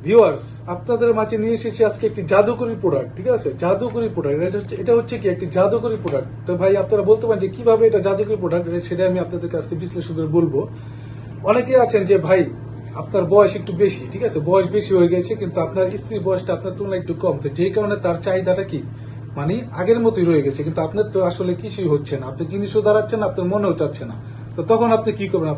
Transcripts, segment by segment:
Viewers, আপনাদের মাঝে নিয়ে এসেছি আজকে একটি জাদুকরী প্রোডাক্ট। ঠিক আছে, জাদুকরী প্রোডাক্ট। এটা হচ্ছে কি একটি জাদুকরী প্রোডাক্ট। তো ভাই আপনারা বলতে পারেন যে কিভাবে এটা জাদুকরী প্রোডাক্ট, সেটা আমি আপনাদেরকে আজকে বিশ্লেষণ করে বলবো। অনেকে আছেন যে ভাই আপনার বয়স একটু বেশি, ঠিক আছে, বয়স বেশি হয়ে গেছে, কিন্তু আপনার স্ত্রীর বয়সটা আপনার তুলনায় একটু কম, তো যেই কারণে তার চাহিদাটা কি মানে আগের মতোই রয়ে গেছে, কিন্তু আপনার তো আসলে কিছুই হচ্ছে না, আপনি জিনিসও দাঁড়াচ্ছেন না, আপনার মনেও চাচ্ছে না। তো তখন আপনি কি করবেন?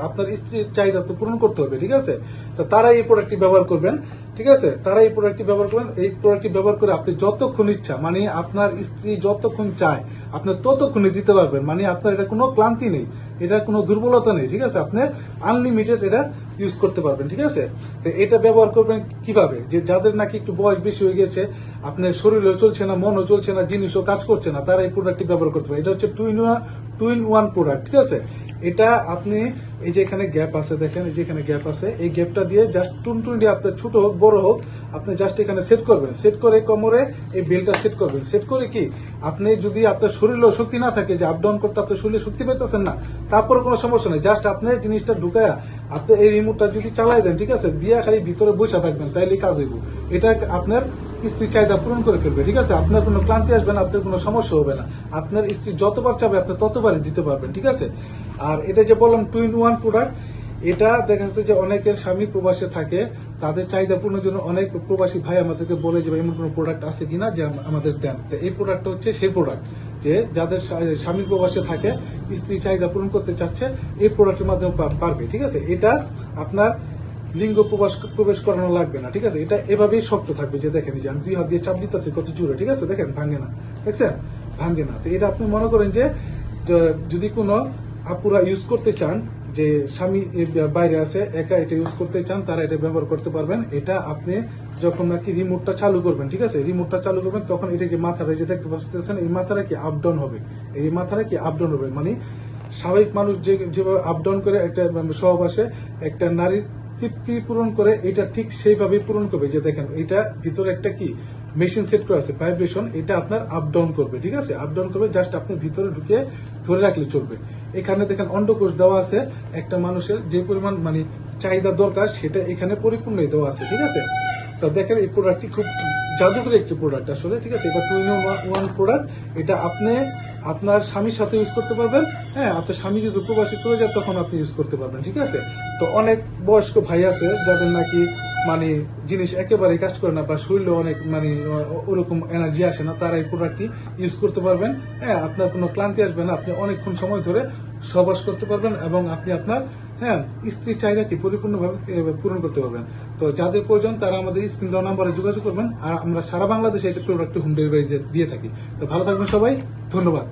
আপনার স্ত্রীর চাহিদা তো পূরণ করতে হবে, ঠিক আছে। তো তারা এই প্রোডাক্টটি ব্যবহার করবেন, ঠিক আছে, তারা এই প্রোডাক্টটি ব্যবহার করবেন। এই প্রোডাক্টটি ব্যবহার করে আপনি যতক্ষণ ইচ্ছা, মানে আপনার স্ত্রী যতক্ষণ চায় আপনি ততক্ষণই দিতে পারবেন। মানে আপনার এটা কোনো ক্লান্তি নেই, এটা কোনো দুর্বলতা নেই, ঠিক আছে। আপনি আনলিমিটেড এটা ইউজ করতে পারবেন, ঠিক আছে। তো এটা ব্যবহার করবেন কিভাবে? যে যাদের নাকি একটু বয়স বেশি হয়ে গেছে, আপনার শরীরও চলছে না, মনও চলছে না, জিনিসও কাজ করছে না, তারা এই প্রোডাক্টটি ব্যবহার করতে পারে। এটা হচ্ছে টু ইন ওয়ান প্রোডাক্ট, ঠিক আছে। এটা আপনি এই যে এখানে গ্যাপ আছে, দেখেন এই যে এখানে গ্যাপ আছে, এই গ্যাপটা দিয়ে জাস্ট টুনটুনি আপনার ছোট হোক বড় হোক আপনি জাস্ট এখানে সেট করবেন। সেট করে কোমরে এই বেলটা সেট করবেন। সেট করে কি আপনি যদি আপনার শরীরেও শক্তি না থাকে, যে আপ ডাউন করতে আপনার শরীরে শক্তি পেতেছেন না, তারপরে কোনো সমস্যা নেই, জাস্ট আপনি জিনিসটা ঢুকায়া আপনি এই রিমোটটা যদি চালাই দেন, ঠিক আছে, দিয়া খালি ভিতরে বসে থাকবেন, তাইলে কাজ হইব। এটা আপনার স্ত্রীর চাহিদা পূরণ করে ফেলবে, ঠিক আছে। আপনার কোনো ক্লান্তি আসবে না, আপনার কোনো সমস্যা হবে না, আপনার স্ত্রী যতবার চাবে আপনি ততবারই দিতে পারবেন, ঠিক আছে। আর এটা যে বললাম টু ইন ওয়ান প্রোডাক্ট, এটা দেখা যাচ্ছে যে অনেকের স্বামী প্রবাসে থাকে, তাদের চাহিদা পূরণের জন্য অনেক প্রবাসী ভাই আমাদেরকে বলে যে এমন কোনো প্রোডাক্ট আছে কিনা যে আমাদের দেন। তো এই প্রোডাক্টটা হচ্ছে সেই প্রোডাক্ট যে যাদের স্বামী প্রবাসে থাকে, স্ত্রী চাহিদা পূরণ করতে চাচ্ছে, এই প্রোডাক্টের মাধ্যমে পারবে, ঠিক আছে। এটা আপনার লিঙ্গ প্রবেশ করানো লাগবে না, ঠিক আছে। এটা এভাবেই শক্ত থাকবে, যে দেখেন যে আমি 2 হাত দিয়ে চাপ দিতেছি কত জোরে, ঠিক আছে, দেখেন ভাঙে না, দেখছেন ভাঙে না। তো এটা আপনি মনে করেন যে যদি কোনো আপুরা ইউজ করতে চান, যে স্বামী বাইরে আছে, একা এটা ইউজ করতে চান, তারা এটা ব্যবহার করতে পারবেন। এটা আপনি যখন নাকি রিমোটটা চালু করবেন, ঠিক আছে, রিমোটটা চালু করবেন, তখন এটা যে মাথাটা যে দেখতে পাচ্ছেন, এই মাথাটা কি আপ ডাউন হবে, এই মাথাটা কি আপ ডাউন হবে, মানে স্বাভাবিক মানুষ যেভাবে আপ ডাউন করে একটা সহবাসে একটা নারীর তৃপ্তি পূরণ করে, এটা ঠিক সেইভাবেই পূরণ করবে। যে দেখেন এটা ভিতরে একটা কি মেশিন সেট করা আছে, ভাইব্রেশন, এটা আপনার আপ ডাউন করবে, ঠিক আছে, আপ ডাউন করবে, জাস্ট আপনি ভিতরে ঢুকে ধরে রাখলে চলবে। এখানে দেখেন অন্ডকোষ দেওয়া আছে, একটা মানুষের যে পরিমাণ মানে চাহিদা দরকার সেটা এখানে পরিপূর্ণই দেওয়া আছে, ঠিক আছে। তো দেখেন এই প্রোডাক্টটি খুব জাদুকরী একটি প্রোডাক্ট আসলে, ঠিক আছে। এটা টু ইন ওয়ান প্রোডাক্ট। এটা আপনি আপনার স্বামীর সাথে ইউজ করতে পারবেন। হ্যাঁ, আপনার স্বামী যদি প্রবাসে চলে যায় তখন আপনি ইউজ করতে পারবেন, ঠিক আছে। তো অনেক বয়স্ক ভাই আছে যাদের নাকি মানে জিনিস একেবারে কাজ করে না, বা শরীরে অনেক মানে ওরকম এনার্জি আসে না, তারা এই প্রোডাক্টটি ইউজ করতে পারবেন। হ্যাঁ, আপনার কোনো ক্লান্তি আসবে না, আপনি অনেকক্ষণ সময় ধরে সহবাস করতে পারবেন, এবং আপনি আপনার স্ত্রীর চাহিদাকে পরিপূর্ণভাবে পূরণ করতে পারবেন। তো যাদের প্রয়োজন তারা আমাদের স্ক্রিন দেওয়া নাম্বারে যোগাযোগ করবেন, আর আমরা সারা বাংলাদেশে এটা প্রোডাক্টটি হোম ডেলিভারি দিয়ে থাকি। তো ভালো থাকবেন সবাই, ধন্যবাদ।